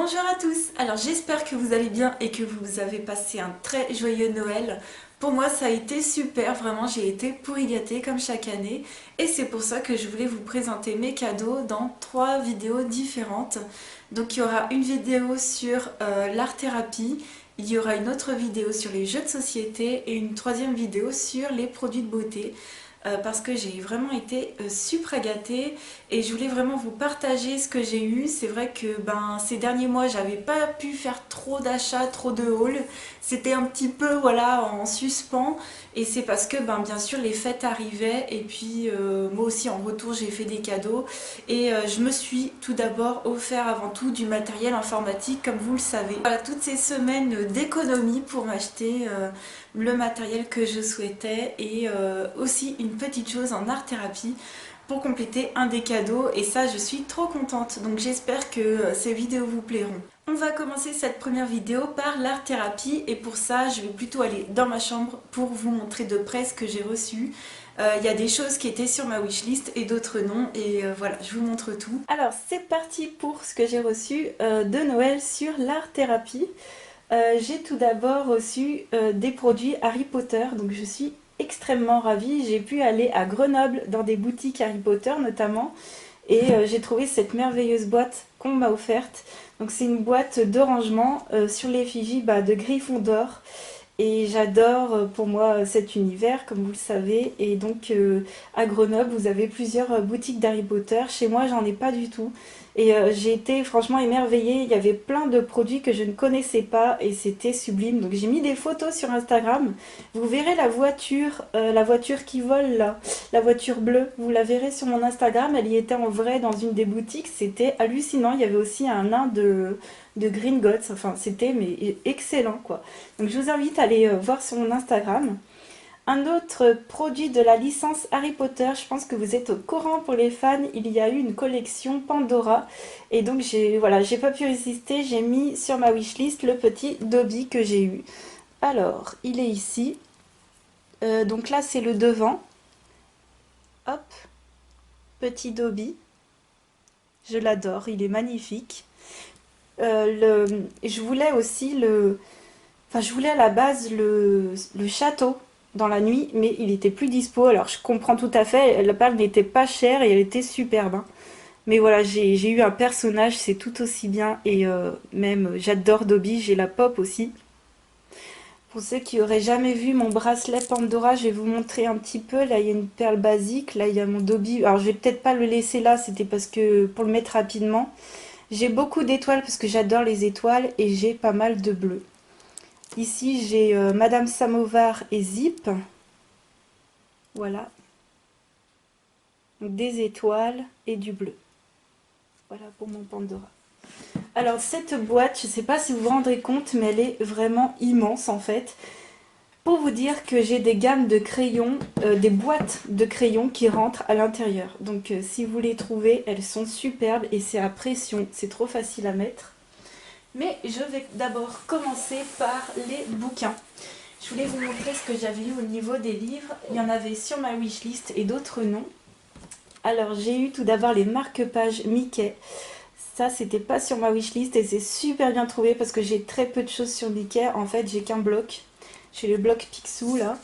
Bonjour à tous, alors j'espère que vous allez bien et que vous avez passé un très joyeux Noël. Pour moi ça a été super, vraiment j'ai été pourri gâtée comme chaque année et c'est pour ça que je voulais vous présenter mes cadeaux dans 3 vidéos différentes. Donc il y aura une vidéo sur l'art-thérapie, il y aura une autre vidéo sur les jeux de société et une troisième vidéo sur les produits de beauté. Parce que j'ai vraiment été super gâtée et je voulais vraiment vous partager ce que j'ai eu. C'est vrai que ces derniers mois j'avais pas pu faire trop d'achats, trop de hauls. C'était un petit peu voilà en suspens et c'est parce que bien sûr les fêtes arrivaient et puis moi aussi en retour j'ai fait des cadeaux et je me suis tout d'abord offert avant tout du matériel informatique comme vous le savez. Voilà, toutes ces semaines d'économie pour m'acheter le matériel que je souhaitais et aussi une petite chose en art thérapie pour compléter un des cadeaux et ça je suis trop contente, donc j'espère que ces vidéos vous plairont. On va commencer cette première vidéo par l'art thérapie et pour ça je vais plutôt aller dans ma chambre pour vous montrer de près ce que j'ai reçu. Il y a des choses qui étaient sur ma wishlist et d'autres non et voilà, je vous montre tout. Alors c'est parti pour ce que j'ai reçu de Noël sur l'art thérapie. J'ai tout d'abord reçu des produits Harry Potter, donc je suis extrêmement ravie. J'ai pu aller à Grenoble dans des boutiques Harry Potter notamment et j'ai trouvé cette merveilleuse boîte qu'on m'a offerte. Donc c'est une boîte de rangement sur l'effigie de Gryffondor. Et j'adore pour moi cet univers, comme vous le savez. Et donc à Grenoble, vous avez plusieurs boutiques d'Harry Potter. Chez moi, j'en ai pas du tout. Et j'ai été franchement émerveillée. Il y avait plein de produits que je ne connaissais pas et c'était sublime. Donc j'ai mis des photos sur Instagram. Vous verrez la voiture qui vole là, la voiture bleue. Vous la verrez sur mon Instagram. Elle y était en vrai dans une des boutiques. C'était hallucinant. Il y avait aussi un nain de Gringotts. Enfin, c'était mais excellent quoi. Donc je vous invite à aller voir sur mon Instagram. Un autre produit de la licence Harry Potter, je pense que vous êtes au courant pour les fans, il y a eu une collection Pandora. Et donc j'ai pas pu résister, j'ai mis sur ma wishlist le petit Dobby que j'ai eu. Alors, il est ici. Donc là c'est le devant. Hop, petit Dobby. Je l'adore, il est magnifique. Je voulais aussi je voulais à la base le château dans la nuit, mais il était plus dispo. Alors je comprends tout à fait, la balle n'était pas chère et elle était superbe, hein. Mais voilà, j'ai eu un personnage, c'est tout aussi bien. Et même, j'adore Dobby, j'ai la pop aussi. Pour ceux qui auraient jamais vu mon bracelet Pandora, je vais vous montrer un petit peu. Là, il y a une perle basique, là, il y a mon Dobby. Alors je vais peut-être pas le laisser là, c'était parce que pour le mettre rapidement. J'ai beaucoup d'étoiles parce que j'adore les étoiles et j'ai pas mal de bleu. Ici, j'ai Madame Samovar et Zip. Voilà. Donc, des étoiles et du bleu. Voilà pour mon Pandora. Alors, cette boîte, je ne sais pas si vous vous rendrez compte, mais elle est vraiment immense en fait. Pour vous dire que j'ai des gammes de crayons, des boîtes de crayons qui rentrent à l'intérieur. Donc, si vous les trouvez, elles sont superbes et c'est à pression. C'est trop facile à mettre. Mais je vais d'abord commencer par les bouquins. Je voulais vous montrer ce que j'avais eu au niveau des livres. Il y en avait sur ma wishlist et d'autres non. Alors j'ai eu tout d'abord les marque-pages Mickey. Ça c'était pas sur ma wishlist et c'est super bien trouvé parce que j'ai très peu de choses sur Mickey. En fait j'ai qu'un bloc. J'ai le bloc Picsou là.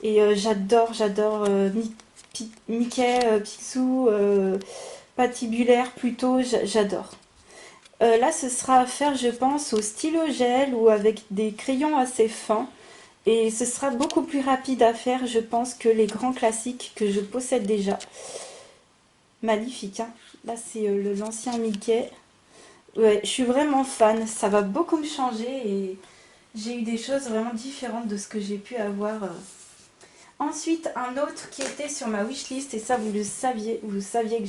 Et j'adore Mickey, Picsou, patibulaire plutôt, j'adore. Là, ce sera à faire, je pense, au stylo gel ou avec des crayons assez fins. Et ce sera beaucoup plus rapide à faire, je pense, que les grands classiques que je possède déjà. Magnifique, hein. Là, c'est l'ancien Mickey. Ouais, je suis vraiment fan. Ça va beaucoup me changer et j'ai eu des choses vraiment différentes de ce que j'ai pu avoir. Ensuite, un autre qui était sur ma wishlist, et ça, vous saviez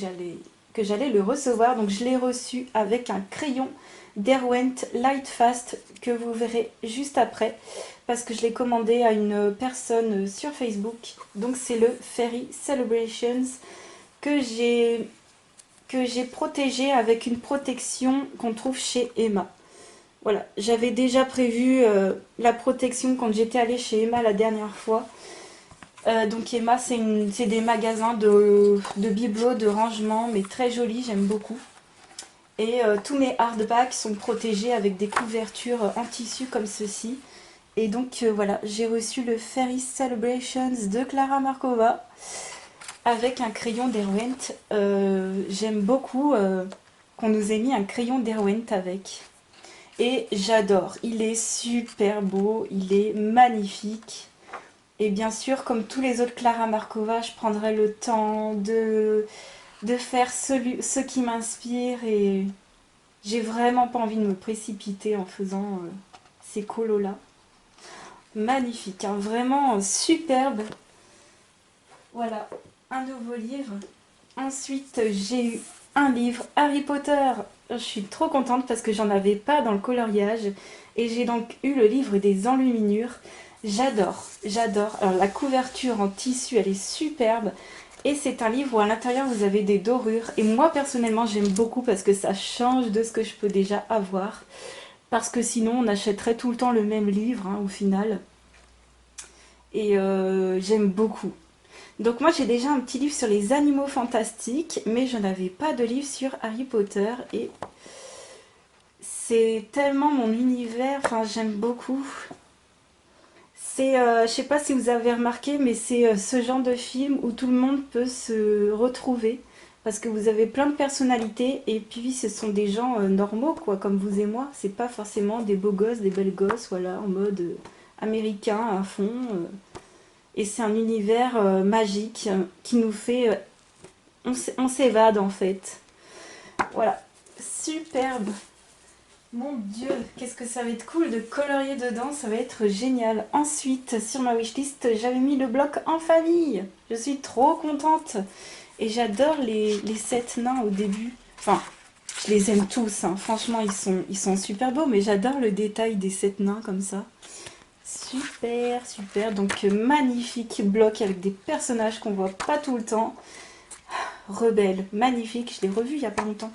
que j'allais le recevoir. Donc, je l'ai reçu avec un crayon Derwent Lightfast que vous verrez juste après parce que je l'ai commandé à une personne sur Facebook. Donc, c'est le Fairy Celebrations que j'ai protégé avec une protection qu'on trouve chez Emma. Voilà, j'avais déjà prévu la protection quand j'étais allée chez Emma la dernière fois. Donc Emma, c'est des magasins de bibelots, de rangement, mais très jolis, j'aime beaucoup. Et tous mes hardbacks sont protégés avec des couvertures en tissu comme ceci. Et donc voilà, j'ai reçu le Fairy Celebrations de Klara Markova avec un crayon Derwent. J'aime beaucoup qu'on nous ait mis un crayon Derwent avec. Et j'adore, il est super beau, il est magnifique. Et bien sûr, comme tous les autres Klara Markova, je prendrai le temps de faire ce qui m'inspire. Et j'ai vraiment pas envie de me précipiter en faisant ces colos-là. Magnifique, hein, vraiment superbe. Voilà, un nouveau livre. Ensuite, j'ai eu un livre Harry Potter. Je suis trop contente parce que j'en avais pas dans le coloriage. Et j'ai donc eu le livre des enluminures. J'adore, j'adore. Alors la couverture en tissu, elle est superbe. Et c'est un livre où à l'intérieur vous avez des dorures. Et moi personnellement j'aime beaucoup parce que ça change de ce que je peux déjà avoir. Parce que sinon on achèterait tout le temps le même livre hein, au final. Et j'aime beaucoup. Donc moi j'ai déjà un petit livre sur les animaux fantastiques, mais je n'avais pas de livre sur Harry Potter. Et c'est tellement mon univers, enfin j'aime beaucoup. C'est, je sais pas si vous avez remarqué, mais c'est ce genre de film où tout le monde peut se retrouver. Parce que vous avez plein de personnalités et puis ce sont des gens normaux, quoi, comme vous et moi. C'est pas forcément des beaux gosses, des belles gosses, voilà, en mode américain à fond. Et c'est un univers magique qui nous fait... on s'évade en fait. Voilà, superbe. Mon Dieu, qu'est-ce que ça va être cool de colorier dedans, ça va être génial. Ensuite, sur ma wishlist, j'avais mis le bloc en famille. Je suis trop contente. Et j'adore les 7 nains au début. Enfin, je les aime tous, hein. Franchement, ils sont super beaux, mais j'adore le détail des 7 nains comme ça. Super, super. Donc, magnifique bloc avec des personnages qu'on voit pas tout le temps. Rebelle, magnifique. Je l'ai revu il y a pas longtemps.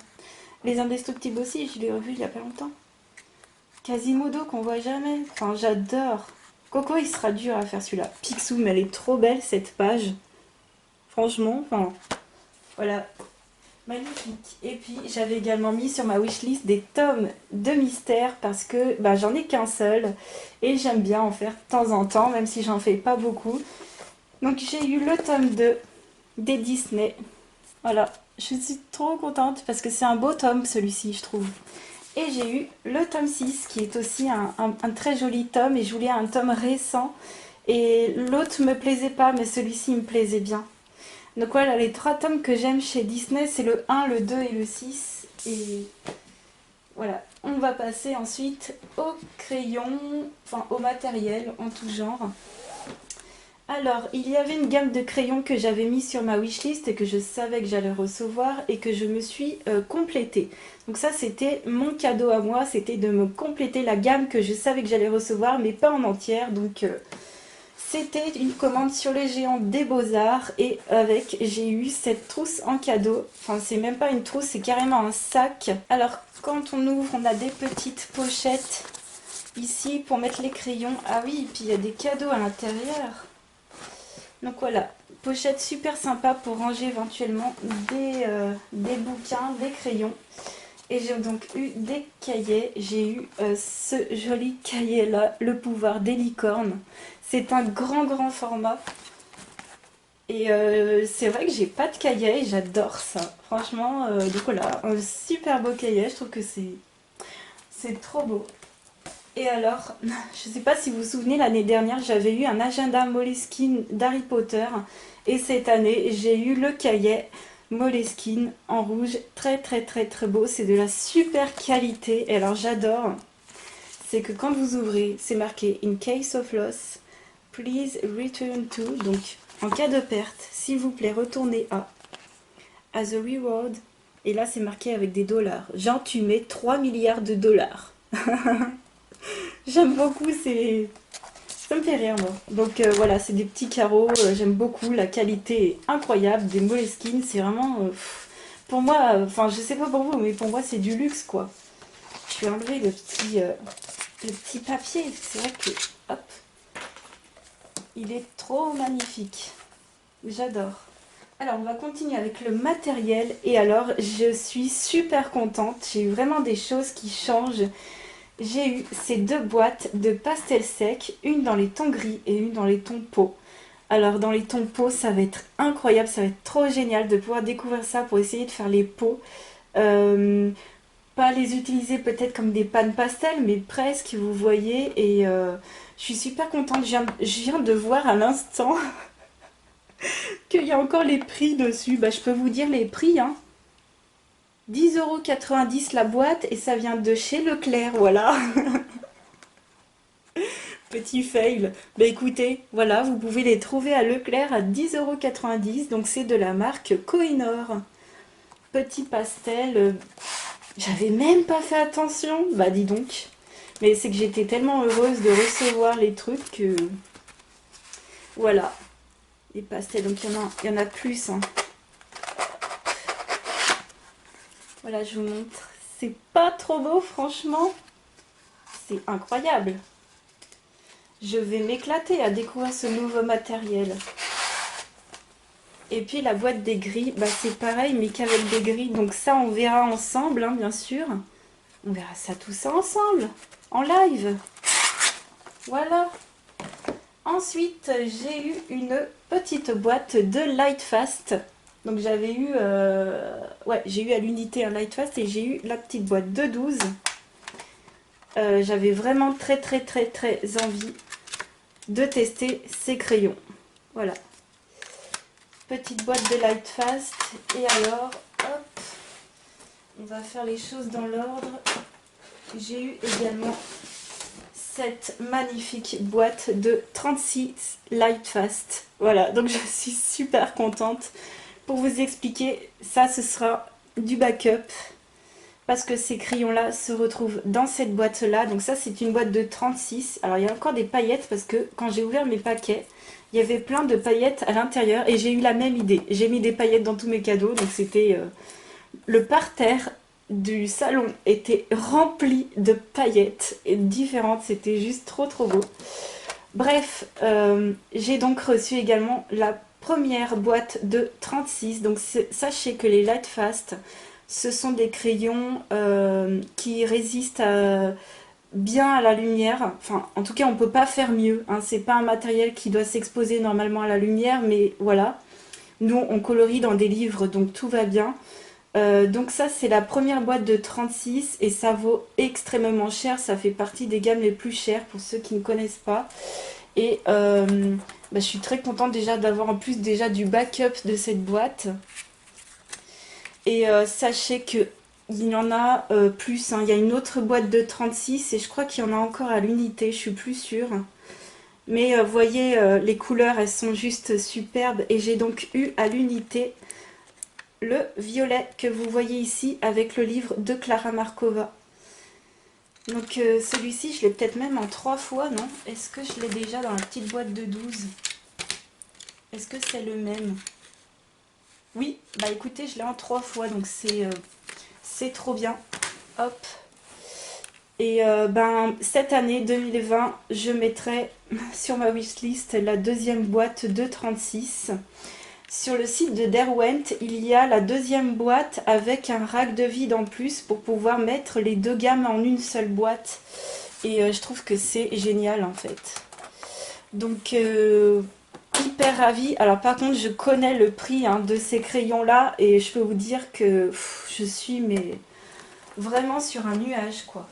Les Indestructibles aussi, je l'ai revu il y a pas longtemps. Quasimodo qu'on voit jamais. Enfin, j'adore. Coco, il sera dur à faire celui-là. Picsou, mais elle est trop belle cette page. Franchement, enfin, voilà. Magnifique. Et puis, j'avais également mis sur ma wishlist des tomes de mystère parce que bah, j'en ai qu'un seul. Et j'aime bien en faire de temps en temps, même si j'en fais pas beaucoup. Donc, j'ai eu le tome 2 des Disney. Voilà. Je suis trop contente parce que c'est un beau tome celui-ci, je trouve. Et j'ai eu le tome 6 qui est aussi un très joli tome. Et je voulais un tome récent. Et l'autre me plaisait pas, mais celui-ci me plaisait bien. Donc voilà, les 3 tomes que j'aime chez Disney, c'est le 1, le 2 et le 6. Et voilà, on va passer ensuite au crayon, enfin au matériel en tout genre. Alors, il y avait une gamme de crayons que j'avais mis sur ma wishlist et que je savais que j'allais recevoir et que je me suis complétée. Donc ça, c'était mon cadeau à moi, c'était de me compléter la gamme que je savais que j'allais recevoir, mais pas en entière. Donc c'était une commande sur les géants des Beaux-Arts et avec, j'ai eu cette trousse en cadeau. Enfin, c'est même pas une trousse, c'est carrément un sac. Alors, quand on ouvre, on a des petites pochettes ici pour mettre les crayons. Ah oui, et puis il y a des cadeaux à l'intérieur. Donc voilà, pochette super sympa pour ranger éventuellement des bouquins, des crayons. Et j'ai donc eu des cahiers. J'ai eu ce joli cahier là, Le pouvoir des licornes. C'est un grand format. Et c'est vrai que j'ai pas de cahier et j'adore ça. Franchement, donc voilà, un super beau cahier. Je trouve que c'est trop beau. Et alors, je sais pas si vous vous souvenez, l'année dernière, j'avais eu un agenda Moleskine d'Harry Potter. Et cette année, j'ai eu le cahier Moleskine en rouge. Très beau. C'est de la super qualité. Et alors, j'adore. C'est que quand vous ouvrez, c'est marqué In case of loss, please return to. Donc, en cas de perte, s'il vous plaît, retournez à As a reward. Et là, c'est marqué avec des dollars. Genre, tu mets 3 milliards de dollars. J'aime beaucoup, ça me fait rire moi. Donc voilà, c'est des petits carreaux, j'aime beaucoup, la qualité est incroyable, des Moleskine, c'est vraiment, pour moi, enfin je sais pas pour vous, mais pour moi c'est du luxe quoi. Je vais enlever le petit papier, c'est vrai que, hop, il est trop magnifique, j'adore. Alors, on va continuer avec le matériel. Et alors, je suis super contente. J'ai eu vraiment des choses qui changent. J'ai eu ces deux boîtes de pastel sec, une dans les tons gris et une dans les tons peau. Alors, dans les tons peau, ça va être incroyable, ça va être trop génial de pouvoir découvrir ça pour essayer de faire les peaux. Euh, Pas les utiliser peut-être comme des pannes pastel, mais presque, vous voyez. Et je suis super contente. Je viens de voir à l'instant qu'il y a encore les prix dessus. Bah, je peux vous dire les prix, hein. 10,90 € la boîte et ça vient de chez Leclerc, voilà. Petit fail. Bah écoutez, voilà, vous pouvez les trouver à Leclerc à 10,90 €. Donc c'est de la marque Kohinoor. Petit pastel. J'avais même pas fait attention. Bah dis donc. Mais c'est que j'étais tellement heureuse de recevoir les trucs que... Voilà. Les pastels. Donc il y en a plus, hein. Voilà, je vous montre. C'est pas trop beau, franchement. C'est incroyable. Je vais m'éclater à découvrir ce nouveau matériel. Et puis la boîte des grilles, bah c'est pareil, mais qu'avec des grilles. Donc ça, on verra ensemble, hein, bien sûr. On verra ça tout ça ensemble, en live. Voilà. Ensuite, j'ai eu une petite boîte de Lightfast. Donc j'avais eu, ouais, j'ai eu à l'unité un Lightfast et j'ai eu la petite boîte de 12. J'avais vraiment très envie de tester ces crayons. Voilà. Petite boîte de Lightfast. Et alors, hop, on va faire les choses dans l'ordre. J'ai eu également cette magnifique boîte de 36 Lightfast. Voilà, donc je suis super contente. Pour vous expliquer, ça ce sera du backup. Parce que ces crayons-là se retrouvent dans cette boîte-là. Donc ça, c'est une boîte de 36. Alors, il y a encore des paillettes parce que quand j'ai ouvert mes paquets, il y avait plein de paillettes à l'intérieur. Et j'ai eu la même idée. J'ai mis des paillettes dans tous mes cadeaux. Donc c'était... le parterre du salon était rempli de paillettes et différentes. C'était juste trop beau. Bref, j'ai donc reçu également la première boîte de 36. Donc sachez que les Lightfast... Ce sont des crayons qui résistent bien à la lumière. Enfin, en tout cas, on ne peut pas faire mieux, hein. C'est pas un matériel qui doit s'exposer normalement à la lumière, mais voilà. Nous, on colorie dans des livres, donc tout va bien. Donc ça, c'est la première boîte de 36 et ça vaut extrêmement cher. Ça fait partie des gammes les plus chères pour ceux qui ne connaissent pas. Et je suis très contente déjà d'avoir en plus déjà du backup de cette boîte. Et sachez que il y en a plus, hein. Il y a une autre boîte de 36 et je crois qu'il y en a encore à l'unité, je suis plus sûre. Mais vous voyez, les couleurs, elles sont juste superbes. Et j'ai donc eu à l'unité le violet que vous voyez ici avec le livre de Clara Markova. Donc celui-ci, je l'ai peut-être même en 3 fois, non? Est-ce que je l'ai déjà dans la petite boîte de 12? Est-ce que c'est le même? Oui, bah écoutez, je l'ai en 3 fois, donc c'est trop bien. Hop. Et cette année 2020, je mettrai sur ma wishlist la deuxième boîte de 36. Sur le site de Derwent, il y a la deuxième boîte avec un rack de vide en plus pour pouvoir mettre les deux gammes en une seule boîte. Et je trouve que c'est génial en fait. Donc hyper ravie. Alors par contre, je connais le prix, hein, de ces crayons-là et je peux vous dire que je suis vraiment sur un nuage, quoi.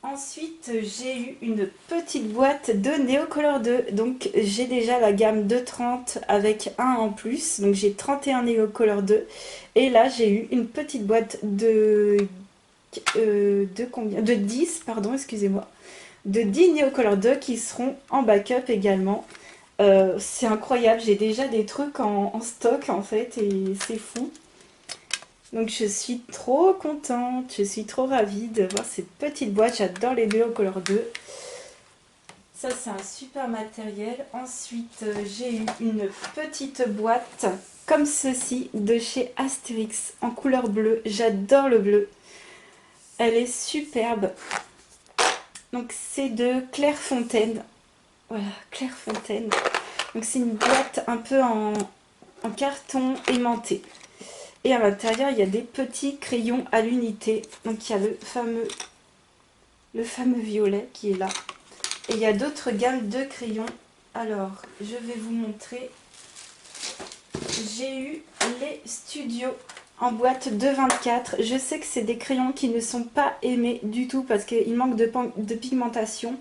Ensuite, j'ai eu une petite boîte de Neocolor 2. Donc j'ai déjà la gamme de 30 avec un en plus. Donc j'ai 31 Neocolor 2. Et là, j'ai eu une petite boîte de combien? De 10, pardon, excusez-moi. De 10 Neocolor 2 qui seront en backup également. C'est incroyable, j'ai déjà des trucs en stock en fait et c'est fou. Donc je suis trop contente, je suis trop ravie de voir cette petite boîte. J'adore les Neocolor 2. Ça c'est un super matériel. Ensuite j'ai eu une petite boîte comme ceci de chez Astérix en couleur bleue. J'adore le bleu. Elle est superbe. Donc c'est de Clairefontaine. Voilà, Clairefontaine. Donc c'est une boîte un peu en en carton aimanté. Et à l'intérieur, il y a des petits crayons à l'unité. Donc il y a le fameux violet qui est là. Et il y a d'autres gammes de crayons. Alors, je vais vous montrer. J'ai eu les Studio en boîte de 24. Je sais que c'est des crayons qui ne sont pas aimés du tout parce qu'il manque de pigmentation.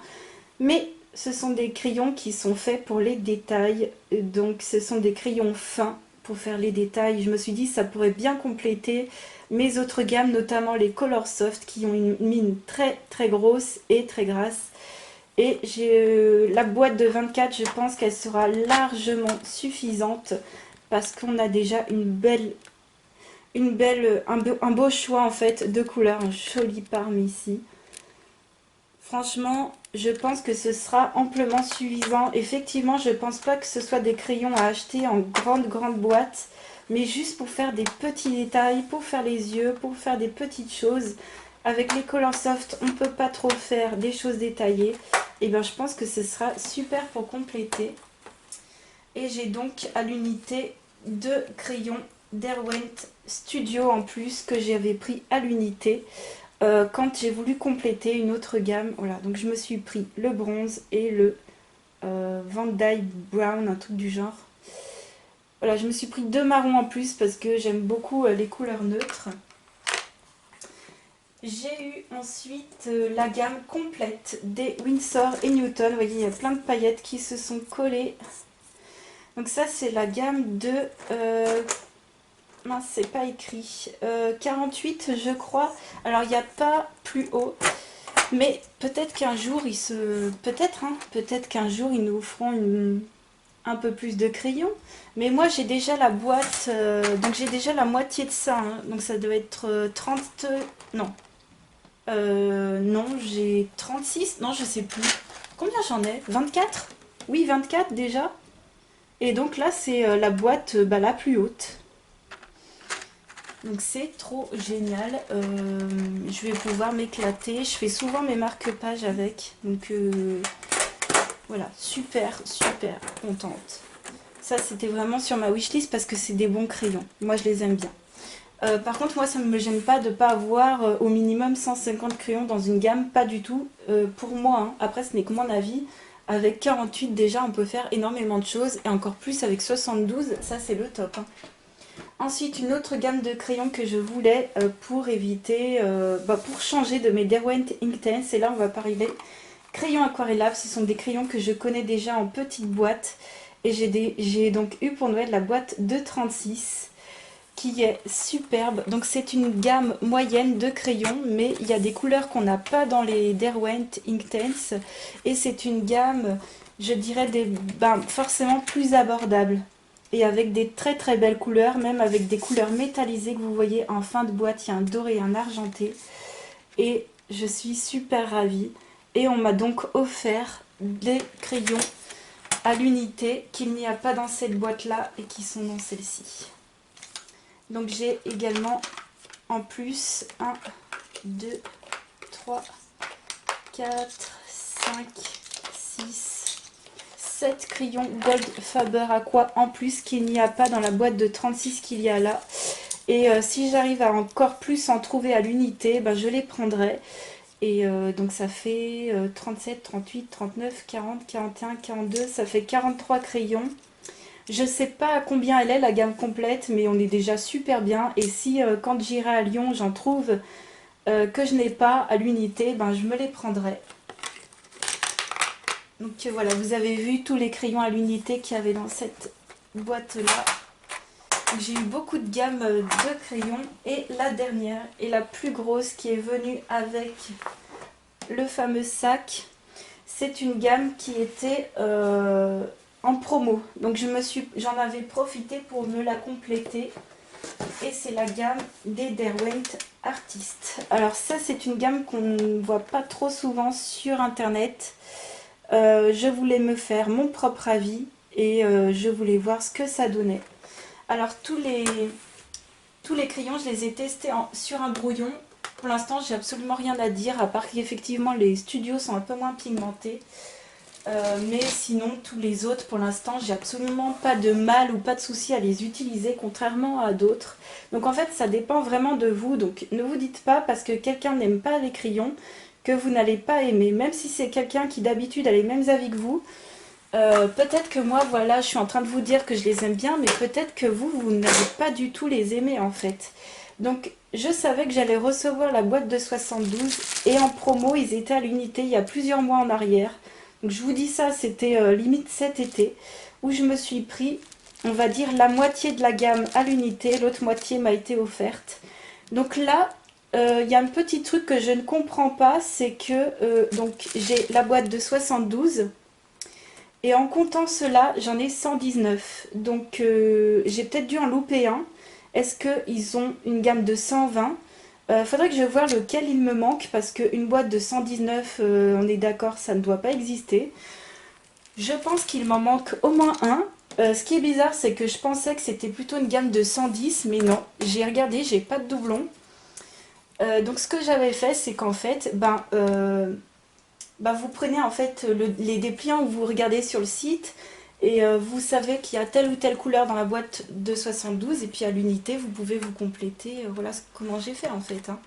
Mais ce sont des crayons qui sont faits pour les détails. Donc ce sont des crayons fins pour faire les détails. Je me suis dit ça pourrait bien compléter mes autres gammes, notamment les Color Soft qui ont une mine très très grosse et très grasse. Et j'ai la boîte de 24, je pense qu'elle sera largement suffisante parce qu'on a déjà un beau choix en fait de couleurs, un joli parme ici. Franchement, je pense que ce sera amplement suffisant. Effectivement, je pense pas que ce soit des crayons à acheter en grande boîte, mais juste pour faire des petits détails, pour faire les yeux, pour faire des petites choses. Avec les Color Soft, on ne peut pas trop faire des choses détaillées. Et bien, je pense que ce sera super pour compléter. Et j'ai donc à l'unité 2 crayons Derwent Studio en plus que j'avais pris à l'unité. Quand j'ai voulu compléter une autre gamme, voilà, donc je me suis pris le bronze et le Van Dyke Brown, un truc du genre. Voilà, je me suis pris 2 marrons en plus parce que j'aime beaucoup les couleurs neutres. J'ai eu ensuite la gamme complète des Winsor & Newton. Vous voyez, il y a plein de paillettes qui se sont collées. Donc ça, c'est la gamme de... mince, c'est pas écrit. 48, je crois. Alors, il n'y a pas plus haut. Mais peut-être qu'un jour, peut-être qu'un jour, ils nous feront un peu plus de crayons. Mais moi, j'ai déjà la boîte. Donc, j'ai déjà la moitié de ça. Hein. Donc, ça doit être 30... Non. Non, j'ai 36. Non, je sais plus. Combien j'en ai? 24? Oui, 24 déjà. Et donc là, c'est la boîte la plus haute. Donc c'est trop génial. Je vais pouvoir m'éclater. Je fais souvent mes marque-pages avec. Donc voilà, super contente. Ça, c'était vraiment sur ma wishlist parce que c'est des bons crayons. Moi, je les aime bien. Par contre, moi, ça ne me gêne pas de ne pas avoir au minimum 150 crayons dans une gamme. Pas du tout. Pour moi, hein. Après, ce n'est que mon avis. Avec 48 déjà on peut faire énormément de choses et encore plus avec 72, ça c'est le top. Hein. Ensuite une autre gamme de crayons que je voulais pour éviter, pour changer de mes Derwent Inktense, et là on va parler crayons aquarellables. Ce sont des crayons que je connais déjà en petite boîte et j'ai donc eu pour Noël la boîte de 36 qui est superbe. Donc c'est une gamme moyenne de crayons, mais il y a des couleurs qu'on n'a pas dans les Derwent Inktense et c'est une gamme, je dirais, forcément plus abordable et avec des très belles couleurs, même avec des couleurs métallisées que vous voyez en fin de boîte. Il y a un doré et un argenté et je suis super ravie. Et on m'a donc offert des crayons à l'unité qu'il n'y a pas dans cette boîte là et qui sont dans celle-ci. Donc j'ai également en plus 1, 2, 3, 4, 5, 6, 7 crayons Gold Faber Aqua en plus qu'il n'y a pas dans la boîte de 36 qu'il y a là. Et si j'arrive à encore plus en trouver à l'unité, je les prendrai. Et donc ça fait 37, 38, 39, 40, 41, 42, ça fait 43 crayons. Je sais pas à combien elle est la gamme complète, mais on est déjà super bien. Et si quand j'irai à Lyon, j'en trouve que je n'ai pas à l'unité, je me les prendrai. Donc voilà, vous avez vu tous les crayons à l'unité qu'il y avait dans cette boîte-là. J'ai eu beaucoup de gammes de crayons. Et la dernière et la plus grosse qui est venue avec le fameux sac, c'est une gamme qui était... en promo, donc j'en avais profité pour me la compléter et c'est la gamme des Derwent Artist. Alors ça c'est une gamme qu'on ne voit pas trop souvent sur internet. Je voulais me faire mon propre avis et je voulais voir ce que ça donnait. Alors tous les crayons je les ai testés sur un brouillon. Pour l'instant j'ai absolument rien à dire à part qu'effectivement les studios sont un peu moins pigmentés. Mais sinon, tous les autres, pour l'instant, j'ai absolument pas de mal ou pas de souci à les utiliser, contrairement à d'autres. Donc en fait, ça dépend vraiment de vous. Donc ne vous dites pas parce que quelqu'un n'aime pas les crayons que vous n'allez pas aimer. Même si c'est quelqu'un qui d'habitude a les mêmes avis que vous, peut-être que moi, voilà, je suis en train de vous dire que je les aime bien, mais peut-être que vous n'allez pas du tout les aimer en fait. Donc je savais que j'allais recevoir la boîte de 72 et en promo, ils étaient à l'unité il y a plusieurs mois en arrière. Donc je vous dis ça, c'était limite cet été, où je me suis pris, on va dire, la moitié de la gamme à l'unité, l'autre moitié m'a été offerte. Donc là, il y a un petit truc que je ne comprends pas, c'est que donc j'ai la boîte de 72, et en comptant cela, j'en ai 119. Donc j'ai peut-être dû en louper un. Est-ce qu'ils ont une gamme de 120? Faudrait que je voie lequel il me manque parce qu'une boîte de 119, on est d'accord, ça ne doit pas exister. Je pense qu'il m'en manque au moins un. Ce qui est bizarre, c'est que je pensais que c'était plutôt une gamme de 110, mais non. J'ai regardé, j'ai pas de doublon. Donc ce que j'avais fait, c'est qu'en fait, vous prenez en fait les dépliants où vous regardez sur le site et vous savez qu'il y a telle ou telle couleur dans la boîte de 72 et puis à l'unité vous pouvez vous compléter. Voilà comment j'ai fait en fait. Hein.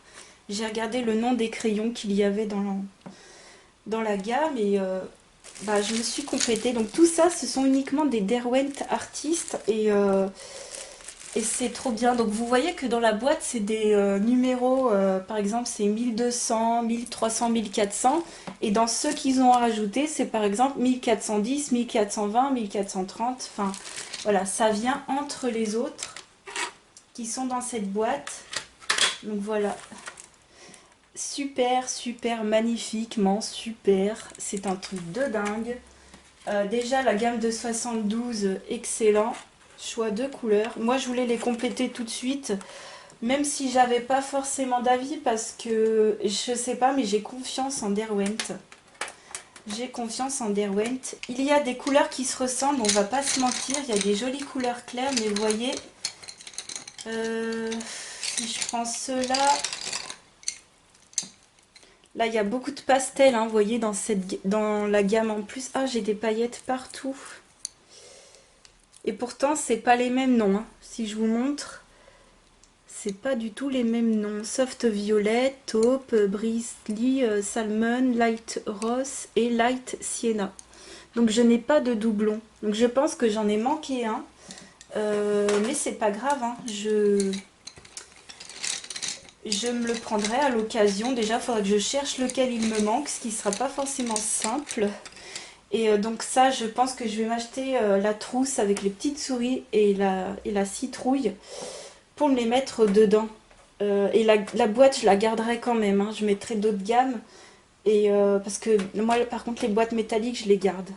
J'ai regardé le nom des crayons qu'il y avait dans la gamme et je me suis complétée. Donc tout ça ce sont uniquement des Derwent Artistes et c'est trop bien. Donc vous voyez que dans la boîte c'est des numéros, par exemple c'est 1200, 1300, 1400. Et dans ceux qu'ils ont rajouté c'est par exemple 1410, 1420, 1430. Enfin voilà, ça vient entre les autres qui sont dans cette boîte. Donc voilà. Super, super, magnifiquement super. C'est un truc de dingue. Déjà la gamme de 72, excellent. Choix de couleurs. Moi je voulais les compléter tout de suite, même si j'avais pas forcément d'avis parce que je sais pas, mais j'ai confiance en Derwent. J'ai confiance en Derwent. Il y a des couleurs qui se ressemblent, on va pas se mentir, il y a des jolies couleurs claires, mais vous voyez, si je prends ceux-là, là il y a beaucoup de pastels, hein, vous voyez, dans la gamme en plus. Ah, j'ai des paillettes partout. Et pourtant, c'est pas les mêmes noms. Hein. Si je vous montre, c'est pas du tout les mêmes noms. Soft Violet, Taupe, Brisley, Salmon, Light Rose et Light Sienna. Donc je n'ai pas de doublon. Donc je pense que j'en ai manqué un. Mais c'est pas grave. Hein. Je me le prendrai à l'occasion. Déjà, il faudra que je cherche lequel il me manque, ce qui sera pas forcément simple. Et donc ça, je pense que je vais m'acheter la trousse avec les petites souris et la citrouille pour me les mettre dedans. Et la boîte, je la garderai quand même. Hein. Je mettrai d'autres gammes. Et parce que moi, par contre, les boîtes métalliques, je les garde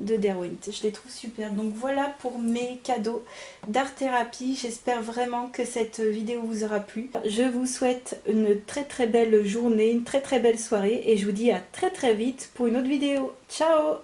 de Derwent. Je les trouve super. Donc voilà pour mes cadeaux d'art thérapie. J'espère vraiment que cette vidéo vous aura plu. Je vous souhaite une très très belle journée, une très très belle soirée. Et je vous dis à très très vite pour une autre vidéo. Ciao!